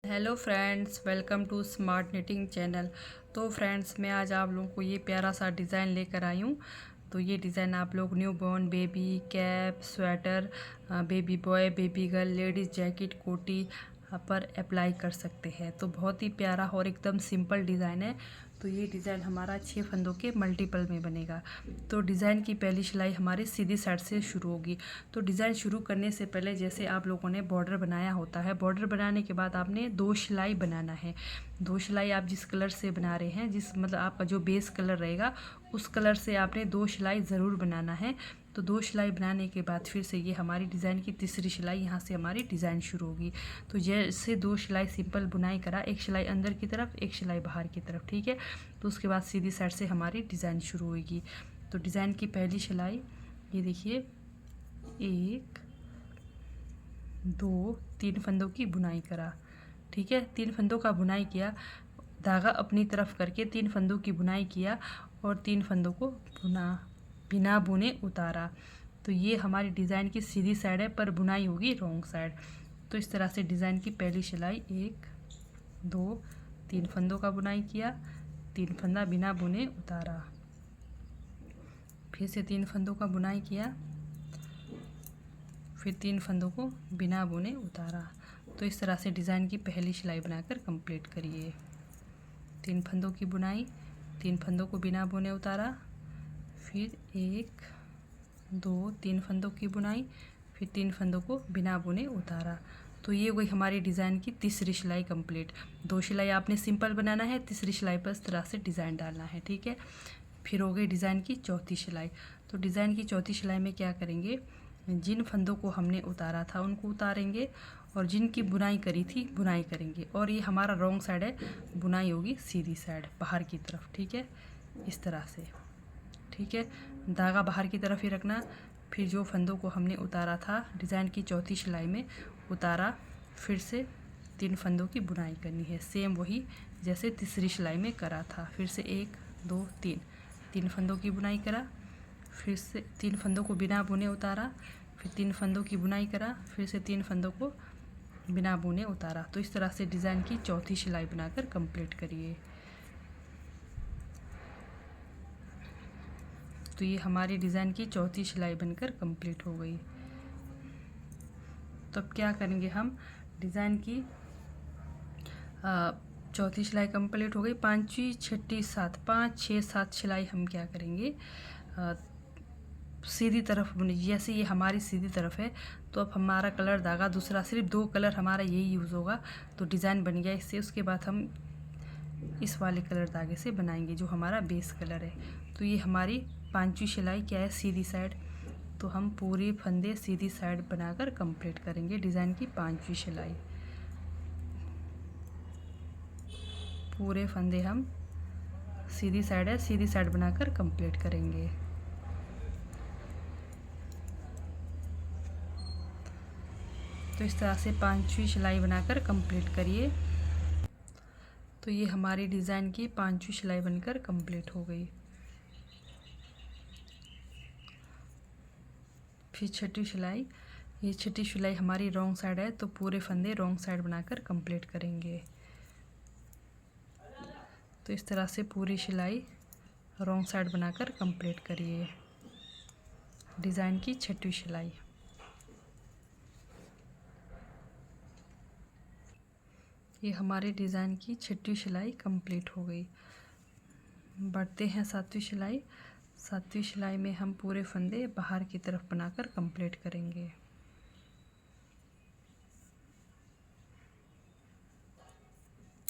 Hello friends, welcome to smart knitting channel. तो friends, मैं आज आप लोगों को ये प्यारा सा डिज़ाइन लेकर आई हूँ। तो ये डिज़ाइन आप लोग new born baby, cap, sweater, baby boy, baby girl, ladies jacket, कोटी पर अप्लाई कर सकते हैं। तो बहुत ही प्यारा और एकदम सिंपल डिज़ाइन है। तो ये डिज़ाइन हमारा 6 फंदों के मल्टीपल में बनेगा। तो डिज़ाइन की पहली सिलाई हमारी सीधी साइड से शुरू होगी। तो डिज़ाइन शुरू करने से पहले जैसे आप लोगों ने बॉर्डर बनाया होता है, बॉर्डर बनाने के बाद आपने 2 सिलाई बनाना है। 2 सिलाई आप जिस कलर से बना रहे हैं, जिस मतलब आपका जो बेस कलर रहेगा उस कलर से आपने 2 सिलाई ज़रूर बनाना है। तो 2 सिलाई बनाने के बाद फिर से ये हमारी डिज़ाइन की तीसरी सिलाई, यहाँ से हमारी डिज़ाइन शुरू होगी। तो जैसे 2 सिलाई सिंपल बुनाई करा, एक सिलाई अंदर की तरफ, एक सिलाई बाहर की तरफ, ठीक है। तो उसके बाद सीधी साइड से हमारी डिज़ाइन शुरू होगी। तो डिज़ाइन की पहली सिलाई ये देखिए, 1 2 3 फंदों की बुनाई करा, ठीक है। 3 फंदों का बुनाई किया, धागा अपनी तरफ करके 3 फंदों की बुनाई किया और 3 फंदों को बिना बुने उतारा। तो ये हमारी डिज़ाइन की सीधी साइड है, पर बुनाई होगी रॉन्ग साइड। तो इस तरह से डिज़ाइन की पहली सिलाई 1 2 3 फंदों का बुनाई किया, 3 फंदा बिना बुने उतारा, फिर से 3 फंदों का बुनाई किया, फिर 3 फंदों को बिना बुने उतारा। तो इस तरह से डिज़ाइन की पहली सिलाई बनाकर कंप्लीट करिए। 3 फंदों की बुनाई, 3 फंदों को बिना बुने उतारा, फिर 1 2 3 फंदों की बुनाई, फिर 3 फंदों को बिना बुने उतारा। तो ये वही हमारी डिज़ाइन की तीसरी सिलाई कंप्लीट। 2 सिलाई आपने सिंपल बनाना है, तीसरी सिलाई पर इस तरह से डिज़ाइन डालना है, ठीक है। फिर हो गई डिज़ाइन की चौथी सिलाई। तो डिज़ाइन की चौथी सिलाई में क्या करेंगे, जिन फंदों को हमने उतारा था उनको उतारेंगे और जिनकी बुनाई करी थी बुनाई करेंगे। और ये हमारा रॉन्ग साइड है, बुनाई होगी सीधी साइड बाहर की तरफ, ठीक है, इस तरह से, ठीक है। धागा बाहर की तरफ ही रखना। फिर जो फंदों को हमने उतारा था डिज़ाइन की चौथी सिलाई में उतारा, फिर से 3 फंदों की बुनाई करनी है, सेम वही जैसे तीसरी सिलाई में करा था। फिर से 1 2 3 फंदों की बुनाई करा, फिर से 3 फंदों को बिना बुने उतारा, फिर 3 फंदों की बुनाई करा, फिर से 3 फंदों को बिना बुने उतारा। तो इस तरह से डिज़ाइन की चौथी सिलाई बनाकर कंप्लीट करिए। तो ये हमारी डिज़ाइन की चौथी सिलाई बनकर कंप्लीट हो गई। तो अब क्या करेंगे हम, डिज़ाइन की चौथी सिलाई कंप्लीट हो गई, 5वीं 6ठी 7 5 6 7 सिलाई हम क्या करेंगे, सीधी तरफ बुनी। जैसे ये हमारी सीधी तरफ है, तो अब हमारा कलर धागा दूसरा, सिर्फ 2 कलर हमारा यही यूज़ होगा। तो डिज़ाइन बन गया इससे। उसके बाद हम इस वाले कलर धागे से बनाएंगे जो हमारा बेस कलर है। तो ये हमारी 5वीं सिलाई क्या है, सीधी साइड। तो हम पूरे फंदे सीधी साइड बनाकर कंप्लीट करेंगे डिज़ाइन की 5वीं सिलाई। पूरे फंदे हम सीधी साइड है, सीधी साइड बनाकर कंप्लीट करेंगे। तो इस तरह से 5वीं सिलाई बनाकर कंप्लीट करिए। तो ये हमारी डिज़ाइन की 5वीं सिलाई बनकर कंप्लीट हो गई। फिर 6ठी सिलाई, ये 6ठी सिलाई हमारी रॉन्ग साइड है, तो पूरे फंदे रॉन्ग साइड बनाकर कंप्लीट करेंगे। तो इस तरह से पूरी सिलाई रॉन्ग साइड बनाकर कंप्लीट करिए डिज़ाइन की 6ठी सिलाई। ये हमारे डिज़ाइन की 6ठी सिलाई कंप्लीट हो गई। बढ़ते हैं 7वीं सिलाई। 7वीं सिलाई में हम पूरे फंदे बाहर की तरफ बनाकर कंप्लीट करेंगे।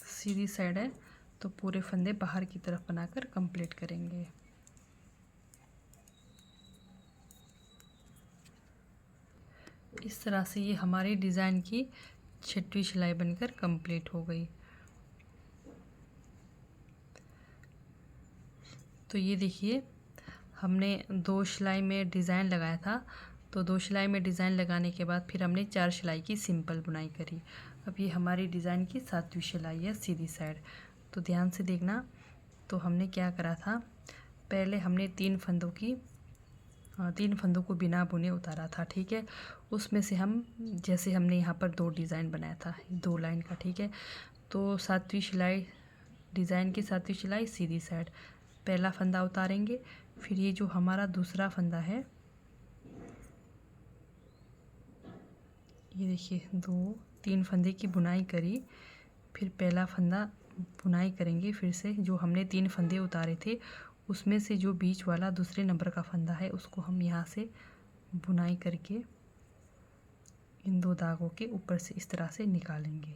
सीधी साइड है, तो पूरे फंदे बाहर की तरफ बनाकर कंप्लीट करेंगे। इस तरह से ये हमारी डिज़ाइन की 6वीं सिलाई बनकर कंप्लीट हो गई। तो ये देखिए, हमने 2 सिलाई में डिज़ाइन लगाया था। तो 2 सिलाई में डिज़ाइन लगाने के बाद फिर हमने 4 सिलाई की सिंपल बुनाई करी। अब ये हमारी डिज़ाइन की 7वीं सिलाई है, सीधी साइड। तो ध्यान से देखना। तो हमने क्या करा था, पहले हमने 3 फंदों को बिना बुने उतारा था, ठीक है। उसमें से हम जैसे हमने यहाँ पर 2 डिज़ाइन बनाया था 2 लाइन का, ठीक है। तो 7वीं सिलाई, डिज़ाइन की 7वीं सिलाई सीधी साइड, पहला फंदा उतारेंगे। फिर ये जो हमारा दूसरा फंदा है, ये देखिए 2-3 फंदे की बुनाई करी, फिर पहला फंदा बुनाई करेंगे। फिर से जो हमने 3 फंदे उतारे थे उसमें से जो बीच वाला दूसरे नंबर का फंदा है उसको हम यहाँ से बुनाई करके इन 2 दागों के ऊपर से इस तरह से निकालेंगे।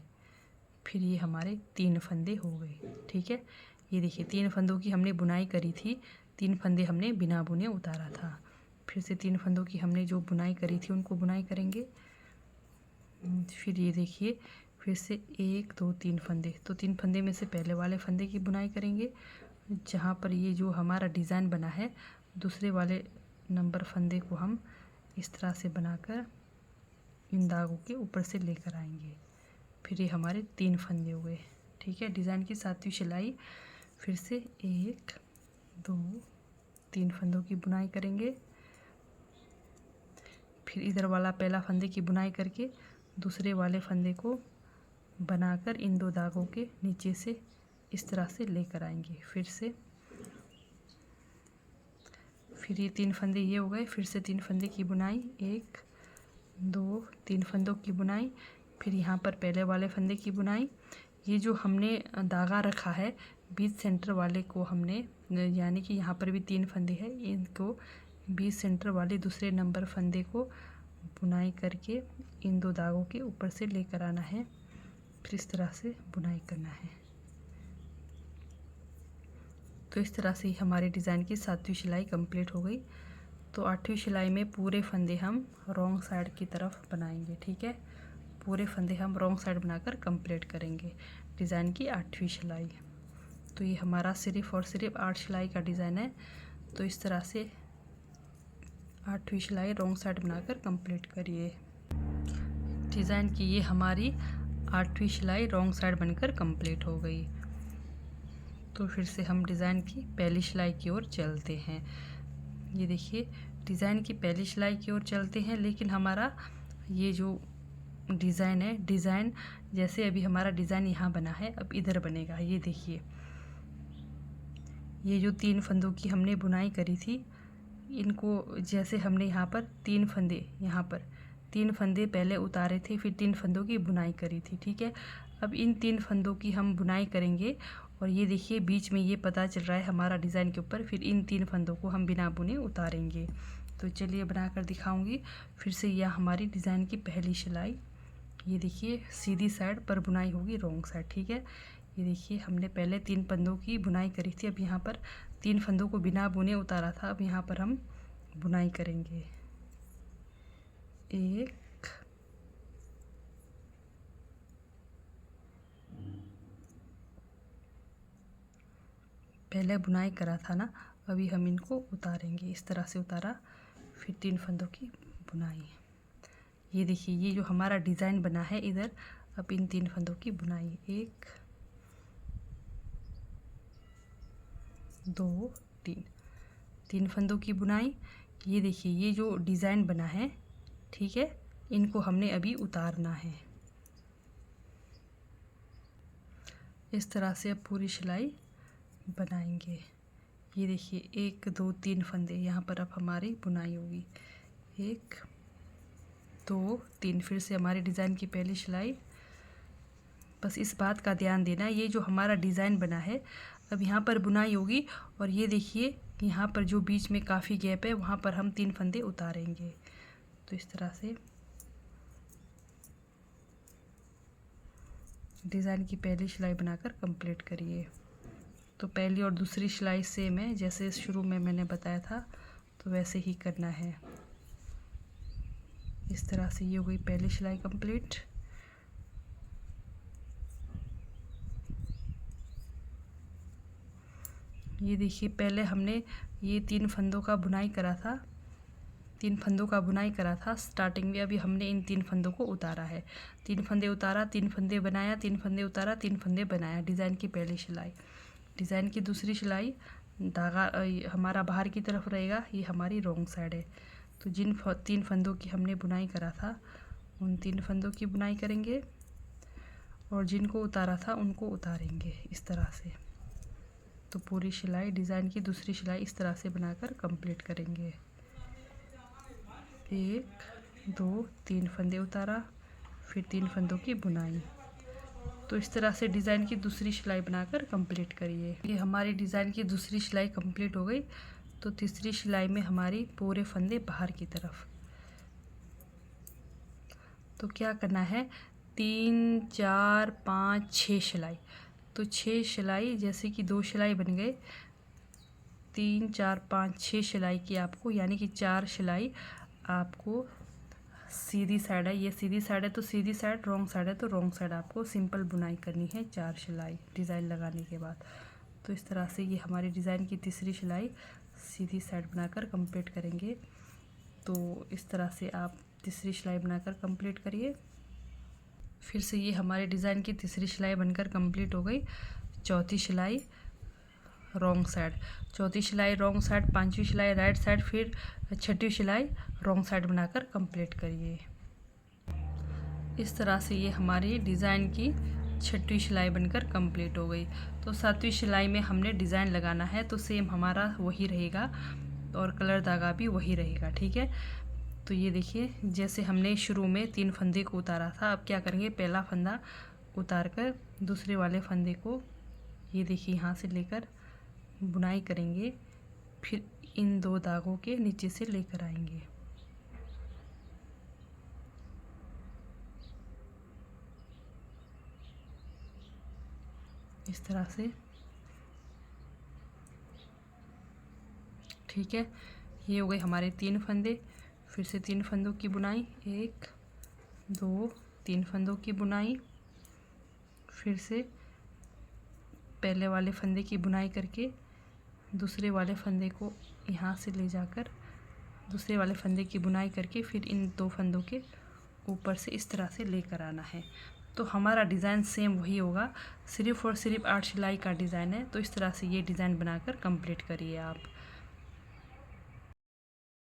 फिर ये हमारे 3 फंदे हो गए, ठीक है। ये देखिए 3 फंदों की हमने बुनाई करी थी, 3 फंदे हमने बिना बुने उतारा था। फिर से 3 फंदों की हमने जो बुनाई करी थी उनको बुनाई करेंगे। फिर ये देखिए फिर से 1 2 3 फंदे, तो 3 फंदे में से पहले वाले फंदे की बुनाई करेंगे। जहाँ पर ये जो हमारा डिज़ाइन बना है दूसरे वाले नंबर फंदे को हम इस तरह से बनाकर इन दागों के ऊपर से लेकर आएंगे। फिर ये हमारे 3 फंदे हुए, ठीक है। डिज़ाइन की 7वीं सिलाई, फिर से 1 2 3 फंदों की बुनाई करेंगे। फिर इधर वाला पहला फंदे की बुनाई करके दूसरे वाले फंदे को बनाकर इन 2 दागों के नीचे से इस तरह से लेकर आएंगे। फिर ये 3 फंदे ये हो गए। फिर से 3 फंदे की बुनाई, 1 2 3 फंदों की बुनाई। फिर यहाँ पर पहले वाले फंदे की बुनाई। ये जो हमने धागा रखा है बीच सेंटर वाले को हमने, यानी कि यहाँ पर भी 3 फंदे हैं, इनको बीच सेंटर वाले दूसरे नंबर फंदे को बुनाई करके इन 2 दागों के ऊपर से लेकर आना है। फिर इस तरह से बुनाई करना है। तो इस तरह से ही हमारे डिज़ाइन की 7वीं सिलाई कंप्लीट हो गई। तो 8वीं सिलाई में पूरे फंदे हम रॉन्ग साइड की तरफ बनाएंगे, ठीक है। पूरे फंदे हम रॉन्ग साइड बनाकर कंप्लीट करेंगे डिज़ाइन की 8वीं सिलाई। तो ये हमारा सिर्फ़ और सिर्फ 8 सिलाई का डिज़ाइन है। तो इस तरह से 8वीं सिलाई रॉन्ग साइड बनाकर कंप्लीट करिए। डिज़ाइन की ये हमारी 8वीं सिलाई रॉन्ग साइड बनकर कंप्लीट हो गई। तो फिर से हम डिज़ाइन की पहली सिलाई की ओर चलते हैं। ये देखिए डिज़ाइन की पहली सिलाई की ओर चलते हैं, लेकिन हमारा ये जो डिज़ाइन है, डिज़ाइन जैसे अभी हमारा डिज़ाइन यहाँ बना है अब इधर बनेगा। ये देखिए ये जो 3 फंदों की हमने बुनाई करी थी, इनको जैसे हमने यहाँ पर 3 फंदे, यहाँ पर 3 फंदे पहले उतारे थे, फिर 3 फंदों की बुनाई करी थी, ठीक है। अब इन 3 फंदों की हम बुनाई करेंगे और ये देखिए बीच में ये पता चल रहा है हमारा डिज़ाइन के ऊपर। फिर इन 3 फंदों को हम बिना बुने उतारेंगे। तो चलिए बनाकर दिखाऊंगी। फिर से यह हमारी डिज़ाइन की पहली सिलाई, ये देखिए सीधी साइड पर बुनाई होगी रॉन्ग साइड, ठीक है। ये देखिए हमने पहले 3 फंदों की बुनाई करी थी, अब यहाँ पर 3 फंदों को बिना बुने उतारा था। अब यहाँ पर हम बुनाई करेंगे, 1 पहले बुनाई करा था ना, अभी हम इनको उतारेंगे। इस तरह से उतारा, फिर 3 फंदों की बुनाई। ये देखिए ये जो हमारा डिज़ाइन बना है इधर, अब इन 3 फंदों की बुनाई, 1 2 3 फंदों की बुनाई। ये देखिए ये जो डिज़ाइन बना है, ठीक है, इनको हमने अभी उतारना है। इस तरह से अब पूरी सिलाई बनाएंगे। ये देखिए 1 2 3 फंदे, यहाँ पर अब हमारी बुनाई होगी, 1 2 3। फिर से हमारी डिज़ाइन की पहली सिलाई। बस इस बात का ध्यान देना, ये जो हमारा डिज़ाइन बना है अब यहाँ पर बुनाई होगी, और ये देखिए यहाँ पर जो बीच में काफ़ी गैप है वहाँ पर हम 3 फंदे उतारेंगे। तो इस तरह से डिज़ाइन की पहली सिलाई बनाकर कंप्लीट करिए। तो पहली और दूसरी सिलाई सेम है, जैसे शुरू में मैंने बताया था, तो वैसे ही करना है। इस तरह से ये हो गई पहली सिलाई कंप्लीट। ये देखिए पहले हमने ये 3 फंदों का बुनाई करा था, 3 फंदों का बुनाई करा था स्टार्टिंग में। अभी हमने इन 3 फंदों को उतारा है, 3 फंदे उतारा, 3 फंदे बनाया, 3 फंदे उतारा, 3 फंदे बनाया। डिज़ाइन की पहली सिलाई। डिज़ाइन की दूसरी सिलाई, धागा हमारा बाहर की तरफ रहेगा, ये हमारी रॉन्ग साइड है। तो जिन 3 फंदों की हमने बुनाई करा था उन 3 फंदों की बुनाई करेंगे और जिनको उतारा था उनको उतारेंगे इस तरह से। तो पूरी सिलाई डिज़ाइन की दूसरी सिलाई इस तरह से बनाकर कंप्लीट करेंगे। 1 2 3 फंदे उतारा, फिर 3 फंदों की बुनाई। तो इस तरह से डिज़ाइन की दूसरी सिलाई बनाकर कंप्लीट करिए। ये हमारी डिज़ाइन की दूसरी सिलाई कंप्लीट हो गई। तो तीसरी सिलाई में हमारी पूरे फंदे बाहर की तरफ। तो क्या करना है, 3 4 5 6 सिलाई। तो 6 सिलाई, जैसे कि 2 सिलाई बन गए, 3 4 5 6 सिलाई की आपको, यानी कि 4 सिलाई आपको सीधी साइड है, ये सीधी साइड है तो सीधी साइड, रॉन्ग साइड है तो रॉन्ग साइड आपको सिंपल बुनाई करनी है 4 सिलाई डिज़ाइन लगाने के बाद। तो इस तरह से ये हमारी डिज़ाइन की तीसरी सिलाई सीधी साइड बनाकर कंप्लीट करेंगे। तो इस तरह से आप तीसरी सिलाई बनाकर कंप्लीट करिए। फिर से ये हमारे डिज़ाइन की तीसरी सिलाई बनकर कंप्लीट हो गई। चौथी सिलाई रॉन्ग साइड, चौथी सिलाई रॉन्ग साइड, पांचवी सिलाई राइट साइड, फिर छठी सिलाई रॉन्ग साइड बनाकर कंप्लीट करिए। इस तरह से ये हमारी डिज़ाइन की छठी सिलाई बनकर कंप्लीट हो गई। तो सातवीं सिलाई में हमने डिज़ाइन लगाना है, तो सेम हमारा वही रहेगा और कलर धागा भी वही रहेगा, ठीक है। तो ये देखिए, जैसे हमने शुरू में 3 फंदे को उतारा था, अब क्या करेंगे, पहला फंदा उतार कर दूसरे वाले फंदे को ये देखिए यहाँ से लेकर बुनाई करेंगे, फिर इन 2 धागों के नीचे से लेकर आएंगे। इस तरह से, ठीक है। ये हो गए हमारे 3 फंदे। फिर से 3 फंदों की बुनाई, 1 2 3 फंदों की बुनाई। फिर से पहले वाले फंदे की बुनाई करके दूसरे वाले फंदे को यहाँ से ले जाकर दूसरे वाले फंदे की बुनाई करके फिर इन 2 फंदों के ऊपर से इस तरह से लेकर आना है। तो हमारा डिज़ाइन सेम वही होगा, सिर्फ़ और सिर्फ 8 सिलाई का डिज़ाइन है। तो इस तरह से ये डिज़ाइन बनाकर कंप्लीट करिए आप।